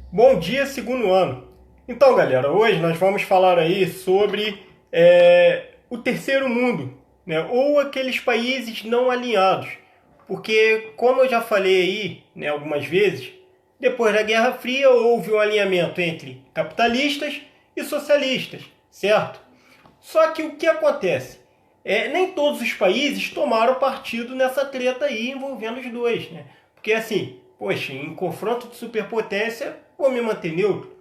Bom dia, segundo ano. Então, galera, hoje nós vamos falar aí sobre o terceiro mundo, né? Ou aqueles países não alinhados. Porque, como eu já falei aí, né, algumas vezes, depois da Guerra Fria houve um alinhamento entre capitalistas e socialistas, certo? Só que o que acontece? Nem todos os países tomaram partido nessa treta aí envolvendo os dois, né? Porque assim, poxa, em confronto de superpotência, vou me manter neutro.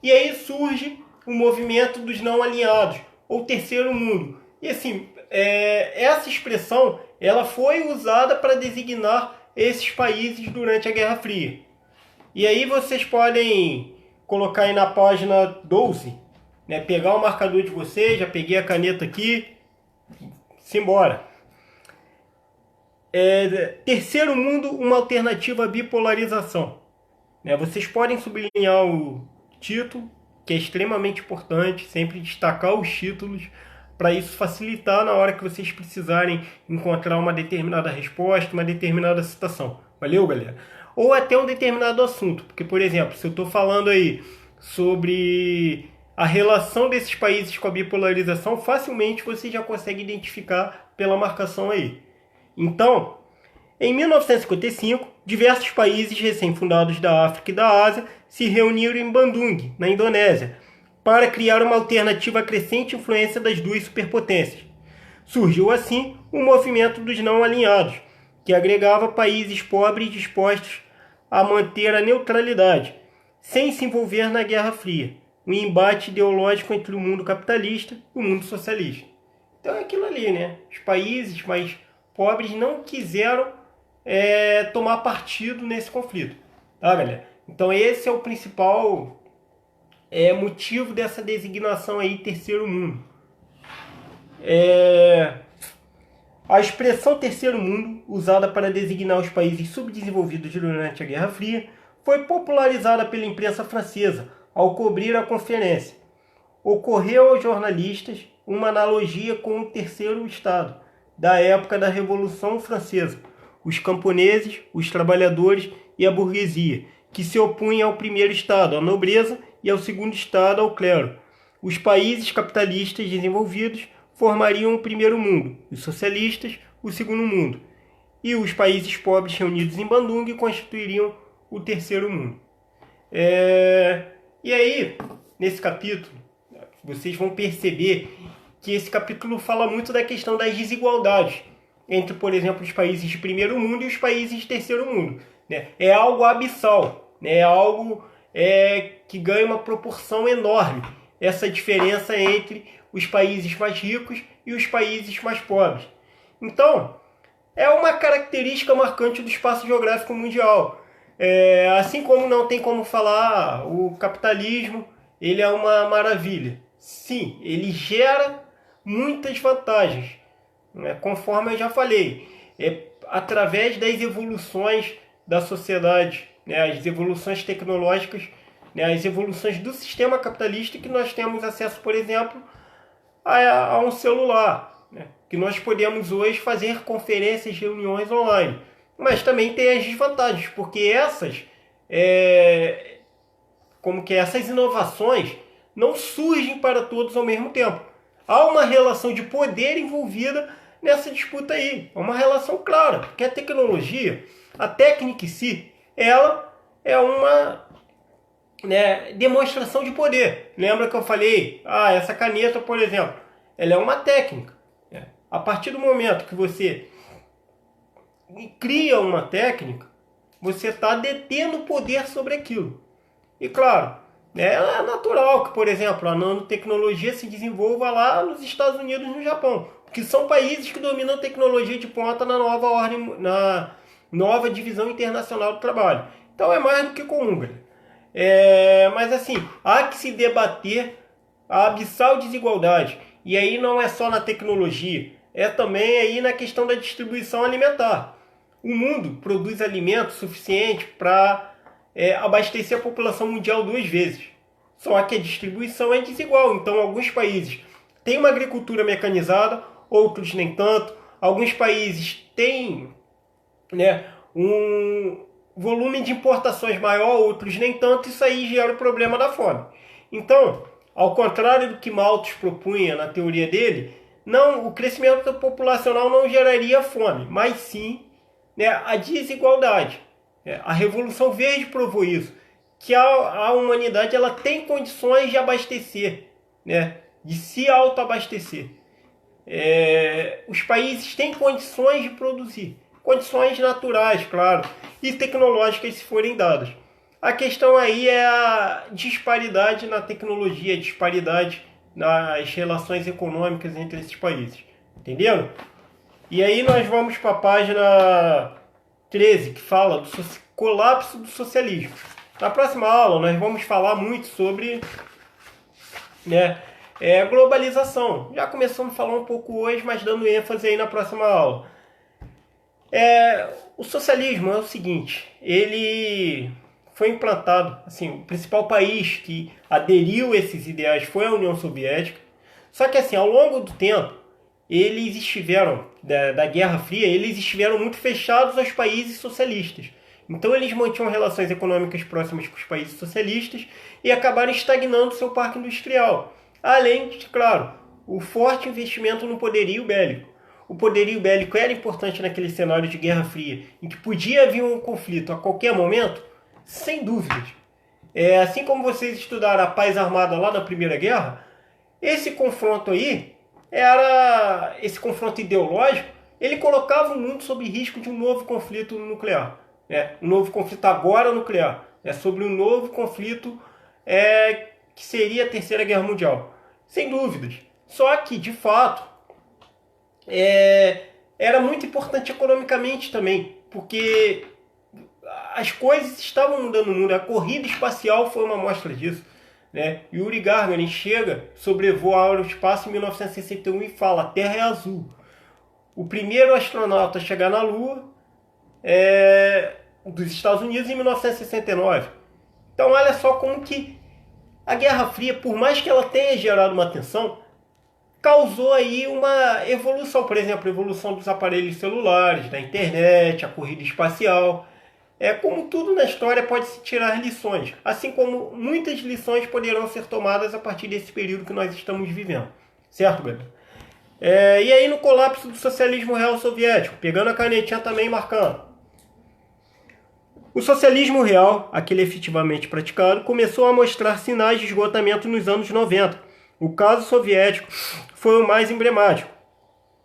E aí surge o movimento dos não alinhados, ou terceiro mundo. E assim, essa expressão ela foi usada para designar esses países durante a Guerra Fria. E aí vocês podem colocar aí na página 12, né, pegar o marcador de vocês, já peguei a caneta aqui, simbora. Terceiro mundo, uma alternativa à bipolarização. Né, vocês podem sublinhar o título, que é extremamente importante, sempre destacar os títulos, para isso facilitar na hora que vocês precisarem encontrar uma determinada resposta, uma determinada citação. Valeu, galera? Ou até um determinado assunto, porque, por exemplo, se eu estou falando aí sobre a relação desses países com a bipolarização, facilmente você já consegue identificar pela marcação aí. Então, em 1955, diversos países recém-fundados da África e da Ásia se reuniram em Bandung, na Indonésia, para criar uma alternativa à crescente influência das duas superpotências. Surgiu assim o movimento dos não alinhados, que agregava países pobres dispostos a manter a neutralidade, sem se envolver na Guerra Fria, um embate ideológico entre o mundo capitalista e o mundo socialista. Então é aquilo ali, né? Os países mais pobres não quiseram tomar partido nesse conflito, tá, galera? Então esse é o principal motivo dessa designação aí, terceiro mundo. A expressão terceiro mundo, usada para designar os países subdesenvolvidos durante a Guerra Fria, foi popularizada pela imprensa francesa ao cobrir a conferência. Ocorreu aos jornalistas uma analogia com o terceiro estado, da época da Revolução Francesa, os camponeses, os trabalhadores e a burguesia, que se opunham ao primeiro estado, à nobreza, e ao segundo estado, ao clero. Os países capitalistas desenvolvidos formariam o primeiro mundo, os socialistas, o segundo mundo, e os países pobres reunidos em Bandung constituiriam o terceiro mundo. E aí, nesse capítulo, vocês vão perceber que esse capítulo fala muito da questão das desigualdades entre, por exemplo, os países de primeiro mundo e os países de terceiro mundo. Né? É algo abissal, né? É algo que ganha uma proporção enorme, essa diferença entre os países mais ricos e os países mais pobres. Então, é uma característica marcante do espaço geográfico mundial. Assim como não tem como falar o capitalismo, ele é uma maravilha. Sim, ele gera muitas vantagens, né? Conforme eu já falei, através das evoluções da sociedade, né? As evoluções tecnológicas, né? As evoluções do sistema capitalista que nós temos acesso, por exemplo, a um celular, né? Que nós podemos hoje fazer conferências, reuniões online. Mas também tem as desvantagens, porque essas inovações não surgem para todos ao mesmo tempo. Há uma relação de poder envolvida nessa disputa aí. É uma relação clara, porque a tecnologia, a técnica em si, ela é uma, né, demonstração de poder. Lembra que eu falei, essa caneta, por exemplo, ela é uma técnica. A partir do momento que você cria uma técnica, você está detendo poder sobre aquilo. E claro, é natural que, por exemplo, a nanotecnologia se desenvolva lá nos Estados Unidos e no Japão, que são países que dominam tecnologia de ponta na nova ordem, na nova divisão internacional do trabalho. Então é mais do que comum, galera. Mas assim, há que se debater a abissal desigualdade. E aí não é só na tecnologia, é também aí na questão da distribuição alimentar. O mundo produz alimento suficiente para abastecer a população mundial 2 vezes. Só que a distribuição é desigual. Então, alguns países têm uma agricultura mecanizada, outros nem tanto. Alguns países têm, né, volume de importações maior, outros nem tanto, isso aí gera o problema da fome. Então, ao contrário do que Malthus propunha na teoria dele, não, o crescimento populacional não geraria fome, mas sim, né, a desigualdade. A Revolução Verde provou isso, que a humanidade ela tem condições de abastecer, né, de se autoabastecer. Os países têm condições de produzir, condições naturais, claro, e tecnológicas se forem dadas. A questão aí é a disparidade na tecnologia, a disparidade nas relações econômicas entre esses países. Entenderam? E aí nós vamos para a página 13, que fala do colapso do socialismo. Na próxima aula nós vamos falar muito sobre, né, globalização. Já começamos a falar um pouco hoje, mas dando ênfase aí na próxima aula. O socialismo é o seguinte, ele foi implantado, assim, o principal país que aderiu a esses ideais foi a União Soviética. Só que assim, ao longo do tempo, eles estiveram, da Guerra Fria, eles estiveram muito fechados aos países socialistas. Então eles mantinham relações econômicas próximas com os países socialistas e acabaram estagnando seu parque industrial. Além de, claro, o forte investimento no poderio bélico. O poderio bélico era importante naquele cenário de Guerra Fria, em que podia vir um conflito a qualquer momento, sem dúvidas. Assim como vocês estudaram a paz armada lá na Primeira Guerra, esse confronto aí, esse confronto ideológico, ele colocava o mundo sob risco de um novo conflito nuclear. Um novo conflito agora nuclear. Sobre um novo conflito que seria a Terceira Guerra Mundial. Sem dúvidas. Só que, de fato, era muito importante economicamente também, porque as coisas estavam mudando no mundo. A corrida espacial foi uma amostra disso. Yuri Gagarin sobrevoa o espaço em 1961 e fala: a Terra é azul. O primeiro astronauta a chegar na Lua dos Estados Unidos em 1969. Então olha só como que a Guerra Fria, por mais que ela tenha gerado uma tensão, causou aí uma evolução. Por exemplo, a evolução dos aparelhos celulares, da internet, a corrida espacial. Como tudo na história, pode-se tirar lições, assim como muitas lições poderão ser tomadas a partir desse período que nós estamos vivendo. Certo, galera? E aí no colapso do socialismo real soviético, pegando a canetinha também e marcando. O socialismo real, aquele efetivamente praticado, começou a mostrar sinais de esgotamento nos anos 90. O caso soviético foi o mais emblemático.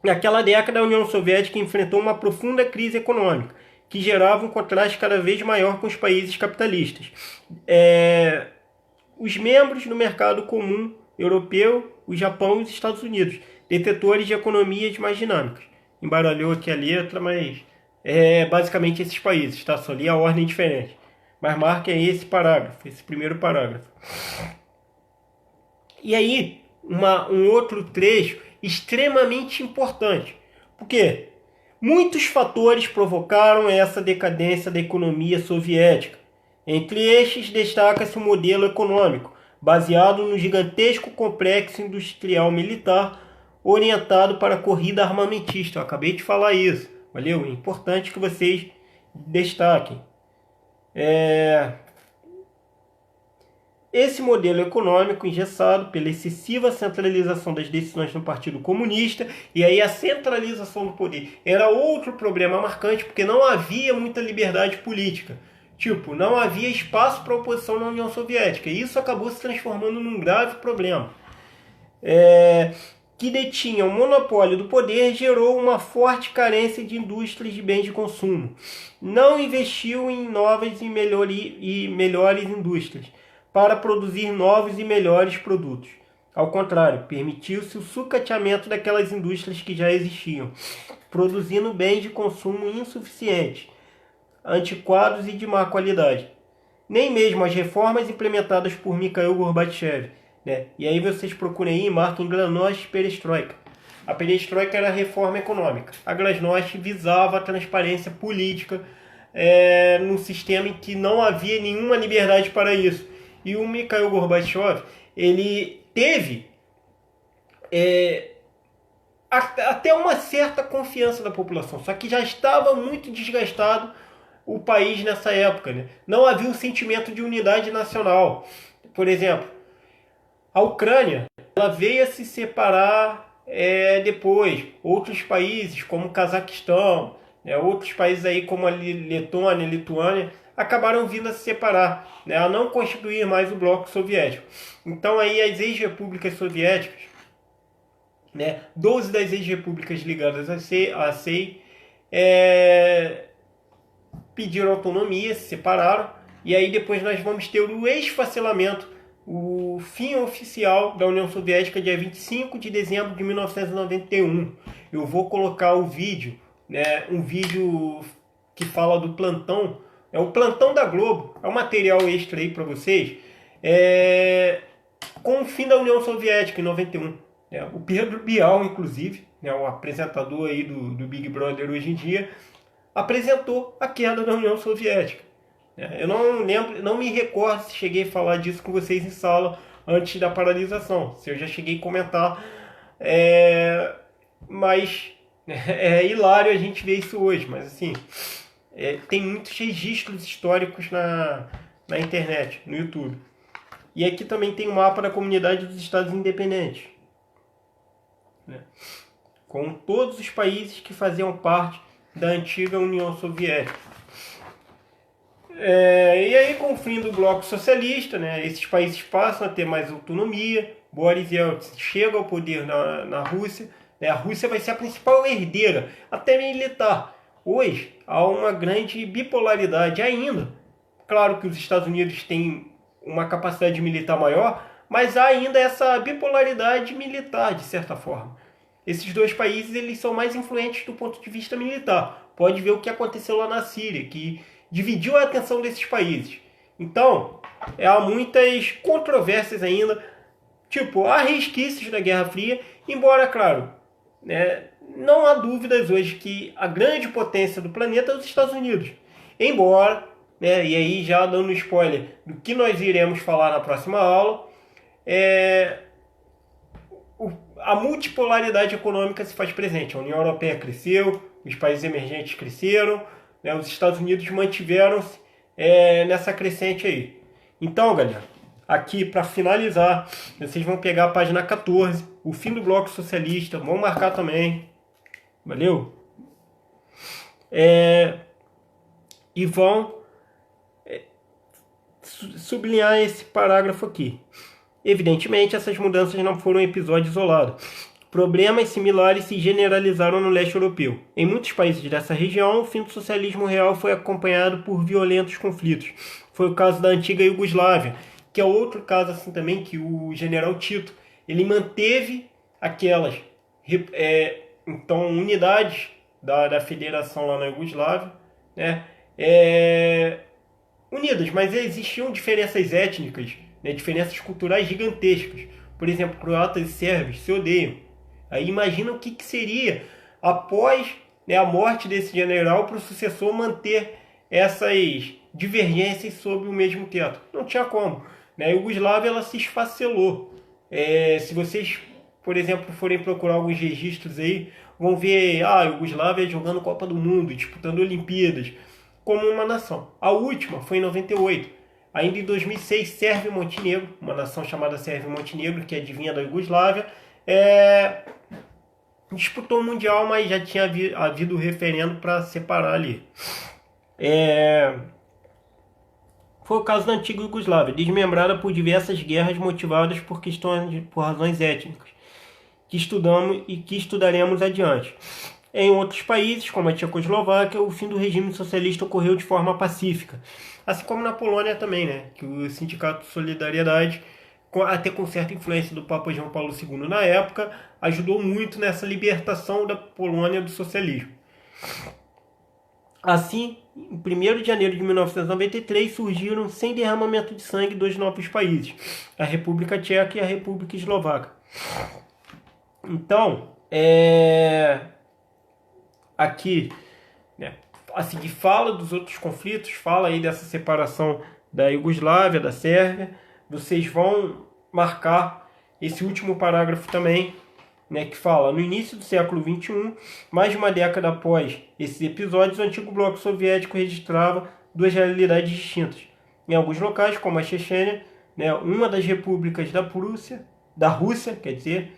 Naquela década, a União Soviética enfrentou uma profunda crise econômica, que gerava um contraste cada vez maior com os países capitalistas. Os membros do mercado comum europeu, o Japão e os Estados Unidos, detetores de economias mais dinâmicas. Embaralhou aqui a letra, mas basicamente esses países, tá? Só li a ordem diferente. Mas marquem esse parágrafo, esse primeiro parágrafo. E aí, um outro trecho extremamente importante. Por quê? Muitos fatores provocaram essa decadência da economia soviética. Entre estes, destaca-se o modelo econômico, baseado no gigantesco complexo industrial militar orientado para a corrida armamentista. Eu acabei de falar isso. Valeu? É importante que vocês destaquem. Esse modelo econômico engessado pela excessiva centralização das decisões no Partido Comunista, e aí a centralização do poder era outro problema marcante, porque não havia muita liberdade política. Não havia espaço para oposição na União Soviética, e isso acabou se transformando num grave problema. Que detinha o monopólio do poder, gerou uma forte carência de indústrias de bens de consumo. Não investiu em novas e melhores indústrias para produzir novos e melhores produtos. Ao contrário, permitiu-se o sucateamento daquelas indústrias que já existiam, produzindo bens de consumo insuficientes, antiquados e de má qualidade. Nem mesmo as reformas implementadas por Mikhail Gorbachev, E aí vocês procurem aí e marquem Glasnost e Perestroika. A Perestroika era a reforma econômica. A Glasnost visava a transparência política num sistema em que não havia nenhuma liberdade para isso. E o Mikhail Gorbachev, ele teve até uma certa confiança da população, só que já estava muito desgastado o país nessa época, né? Não havia um sentimento de unidade nacional. Por exemplo, a Ucrânia, ela veio a se separar depois. Outros países, como o Cazaquistão, né, outros países aí como a Letônia, Lituânia, acabaram vindo a se separar, né, a não constituir mais o bloco soviético. Então aí as ex-repúblicas soviéticas, né, 12 das ex-repúblicas ligadas à CEI, pediram autonomia, se separaram, e aí depois nós vamos ter o esfacelamento, o fim oficial da União Soviética, dia 25 de dezembro de 1991. Eu vou colocar o vídeo, né, um vídeo que fala do plantão, é o plantão da Globo, é um material extra aí para vocês, com o fim da União Soviética em 91. Né, o Pedro Bial, inclusive, né, o apresentador aí do Big Brother hoje em dia, apresentou a queda da União Soviética. Eu não lembro, não me recordo se cheguei a falar disso com vocês em sala antes da paralisação, se eu já cheguei a comentar, mas é hilário a gente ver isso hoje, mas assim, tem muitos registros históricos na internet, no YouTube. E aqui também tem o mapa da Comunidade dos Estados Independentes, né, com todos os países que faziam parte da antiga União Soviética. E aí, com o fim do bloco socialista, né, esses países passam a ter mais autonomia. Boris Yeltsin chega ao poder na Rússia, né, a Rússia vai ser a principal herdeira, até militar. Hoje, há uma grande bipolaridade ainda. Claro que os Estados Unidos têm uma capacidade militar maior, mas há ainda essa bipolaridade militar, de certa forma. Esses dois países, eles são mais influentes do ponto de vista militar. Pode ver o que aconteceu lá na Síria, que dividiu a atenção desses países. Então, há muitas controvérsias ainda, tipo, há resquícios da Guerra Fria, embora, claro, né, não há dúvidas hoje que a grande potência do planeta é os Estados Unidos. Embora, né, e aí já dando spoiler do que nós iremos falar na próxima aula, a multipolaridade econômica se faz presente. A União Europeia cresceu, os países emergentes cresceram, né, os Estados Unidos mantiveram-se nessa crescente aí. Então, galera, aqui para finalizar, vocês vão pegar a página 14, o fim do bloco socialista, vão marcar também, valeu? E vão sublinhar esse parágrafo aqui. Evidentemente, essas mudanças não foram um episódio isolado. Problemas similares se generalizaram no leste europeu. Em muitos países dessa região, o fim do socialismo real foi acompanhado por violentos conflitos. Foi o caso da antiga Iugoslávia, que é outro caso assim também, que o general Tito, ele manteve aquelas unidades da federação lá na Iugoslávia, né, unidas, mas existiam diferenças étnicas, né, diferenças culturais gigantescas. Por exemplo, croatas e sérvios se odeiam. Aí imagina o que seria após, né, a morte desse general para o sucessor manter essas divergências sob o mesmo teto. Não tinha como. Né? A Iugoslávia ela se esfacelou. Se vocês, por exemplo, forem procurar alguns registros aí, vão ver a Iugoslávia jogando Copa do Mundo, disputando Olimpíadas, como uma nação. A última foi em 98. Ainda em 2006, Sérvia e Montenegro, uma nação chamada Sérvia e Montenegro, que adivinha da Iugoslávia, disputou o Mundial, mas já tinha havido o referendo para separar ali. Foi o caso da antiga Iugoslávia, desmembrada por diversas guerras motivadas por razões étnicas, que estudamos e que estudaremos adiante. Em outros países, como a Tchecoslováquia, o fim do regime socialista ocorreu de forma pacífica. Assim como na Polônia também, né? Que o Sindicato de Solidariedade, até com certa influência do Papa João Paulo II na época, ajudou muito nessa libertação da Polônia do socialismo. Assim, em 1º de janeiro de 1993, surgiram, sem derramamento de sangue, dois novos países, a República Tcheca e a República Eslovaca. Então, aqui, né, a seguir fala dos outros conflitos, fala aí dessa separação da Iugoslávia, da Sérvia. Vocês vão marcar esse último parágrafo também, né, que fala: no início do século XXI, mais de uma década após esses episódios, o antigo bloco soviético registrava duas realidades distintas. Em alguns locais, como a Chechênia, né, uma das repúblicas da Rússia, quer dizer,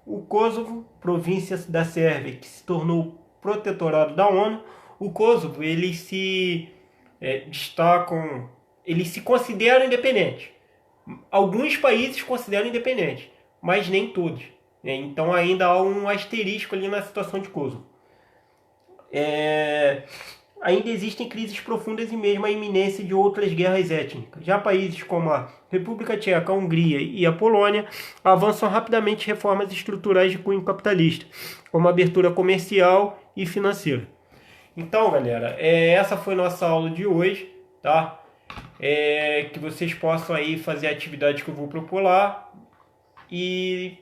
o Kosovo, província da Sérvia, que se tornou protetorado da ONU. O Kosovo, eles se destacam, eles se consideram independentes. Alguns países consideram independentes, mas nem todos. Então ainda há um asterisco ali na situação de Kosovo. Ainda existem crises profundas e mesmo a iminência de outras guerras étnicas. Já países como a República Tcheca, a Hungria e a Polônia avançam rapidamente reformas estruturais de cunho capitalista, como a abertura comercial e financeira. Então, galera, essa foi nossa aula de hoje, tá? Que vocês possam aí fazer a atividade que eu vou propor lá, e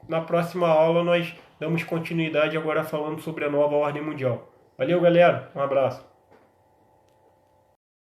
na próxima aula nós damos continuidade agora falando sobre a nova ordem mundial. Valeu, galera. Um abraço.